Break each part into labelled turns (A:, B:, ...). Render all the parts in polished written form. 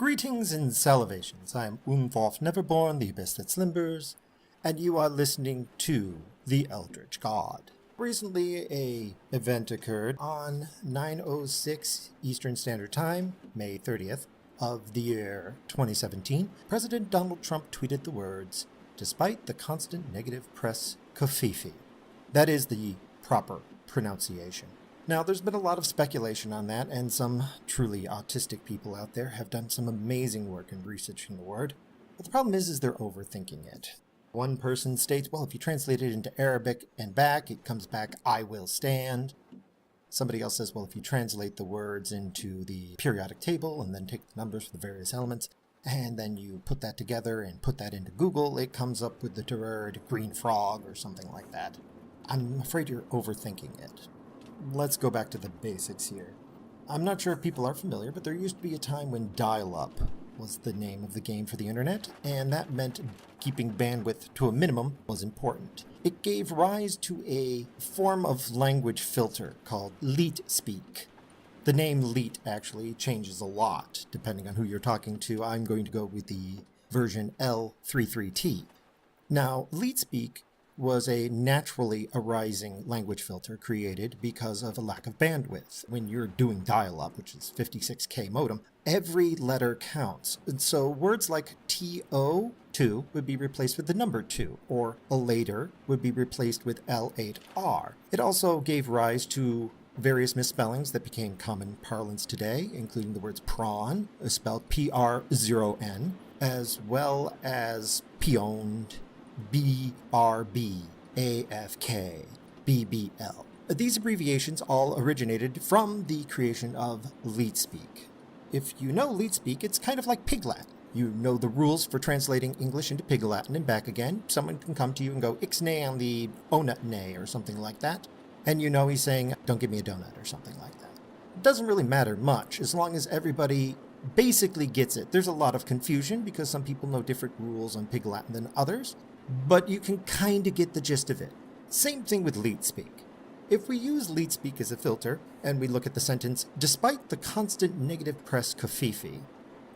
A: Greetings and salutations. I am Neverborn, The-Abyss-That-Slumbers, and you are listening to The Eldritch God. Recently, a event occurred on 9:06 Eastern Standard Time, May 30th of the year 2017. President Donald Trump tweeted the words, "Despite the constant negative press, Covfefe." That is the proper pronunciation. Now, there's been a lot of speculation on that, and some truly autistic people out there have done some amazing work in researching the word. But the problem is they're overthinking it. One person states, well, if you translate it into Arabic and back, it comes back, "I will stand." Somebody else says, well, if you translate the words into the periodic table and then take the numbers for the various elements, and then you put that together and put that into Google, it comes up with the word green frog or something like that. I'm afraid you're overthinking it. Let's go back to the basics here. I'm not sure if people are familiar, but there used to be a time when dial-up was the name of the game for the internet, and that meant keeping bandwidth to a minimum was important. It gave rise to a form of language filter called leet speak. The name leet actually changes a lot depending on who you're talking to. I'm going to go with the version L33T. Now, leet speak was a naturally arising language filter created because of a lack of bandwidth. When you're doing dial-up, which is 56K modem, every letter counts. And so words like TO2 would be replaced with the number 2, or a later would be replaced with L8R. It also gave rise to various misspellings that became common parlance today, including the words prawn, spelled PR0N, as well as pioned, BRB, AFK, BBL. These abbreviations all originated from the creation of LeetSpeak. If you know LeetSpeak, it's kind of like Pig Latin. You know the rules for translating English into Pig Latin and back again. Someone can come to you and go, "Ixnay on the onut nay," or something like that. And you know he's saying, "Don't give me a donut," or something like that. It doesn't really matter much as long as everybody basically gets it. There's a lot of confusion because some people know different rules on Pig Latin than others, but you can kind of get the gist of it. Same thing with LeetSpeak. If we use LeetSpeak as a filter, and we look at the sentence, "Despite the constant negative press Covfefe,"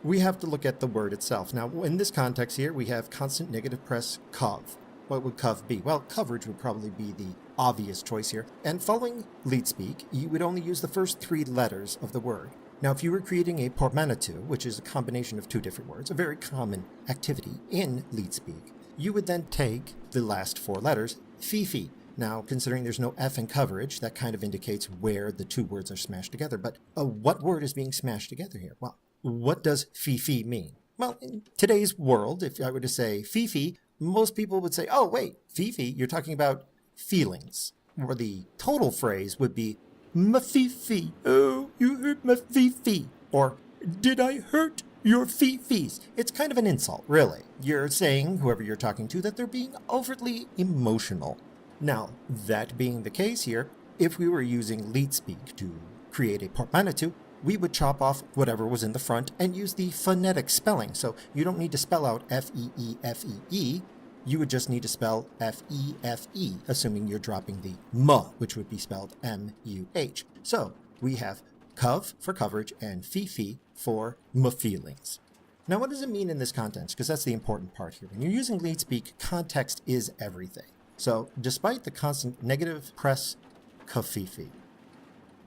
A: we have to look at the word itself. Now, in this context here, we have constant negative press cov. What would cov be? Well, coverage would probably be the obvious choice here. And following LeetSpeak, you would only use the first 3 letters of the word. Now, if you were creating a portmanteau, which is a combination of 2 different words, a very common activity in LeetSpeak, you would then take the last 4 letters, fee-fee. Now, considering there's no F in coverage, that kind of indicates where the 2 words are smashed together. But what word is being smashed together here? Well, what does fee-fee mean? Well, in today's world, if I were to say fee-fee, most people would say, oh, wait, fee-fee, you're talking about feelings. Or the total phrase would be, "Muh Fee Fee, oh, you hurt my fee-fee." Or, "Did I hurt your fee-fees?" It's kind of an insult, really. You're saying, whoever you're talking to, that they're being overtly emotional. Now, that being the case here, if we were using LeetSpeak to create a portmanteau, we would chop off whatever was in the front and use the phonetic spelling. So you don't need to spell out F-E-E-F-E-E. You would just need to spell F-E-F-E, assuming you're dropping the muh, which would be spelled M-U-H. So we have cov for coverage and fee-fee for muh feelings. Now, what does it mean in this context? Because that's the important part here. When you're using LeetSpeak, context is everything. So despite the constant negative press Covfefe,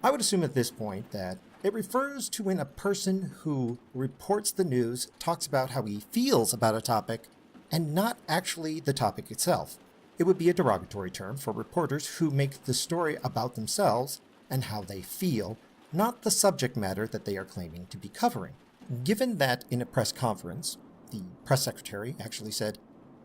A: I would assume at this point that it refers to when a person who reports the news talks about how he feels about a topic and not actually the topic itself. It would be a derogatory term for reporters who make the story about themselves and how they feel, not the subject matter that they are claiming to be covering. Given that in a press conference, the press secretary actually said,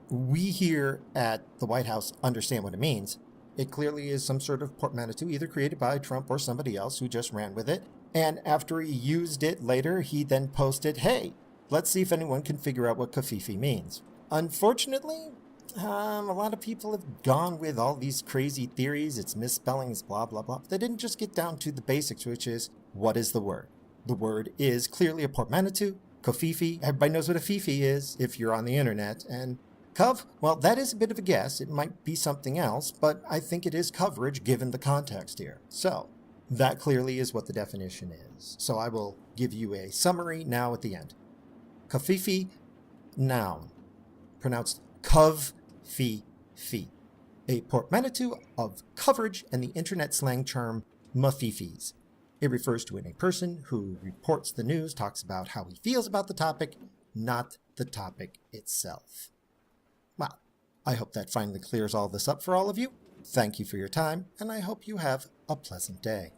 A: "We here at the White House understand what it means," it clearly is some sort of portmanteau either created by Trump or somebody else who just ran with it. And after he used it later, he then posted, "Hey, let's see if anyone can figure out what Covfefe means." Unfortunately, a lot of people have gone with all these crazy theories, it's misspellings, blah, blah, blah. They didn't just get down to the basics, which is, what is the word? The word is clearly a portmanteau. Covfefe, everybody knows what a fee-fee is if you're on the internet. And cov, well, that is a bit of a guess. It might be something else, but I think it is coverage given the context here. So that clearly is what the definition is. So I will give you a summary now at the end. Covfefe, noun, pronounced Covfefe, a portmanteau of coverage and the internet slang term Muh Fee Fees. It refers to a person who reports the news, talks about how he feels about the topic, not the topic itself. Well, I hope that finally clears all this up for all of you. Thank you for your time, and I hope you have a pleasant day.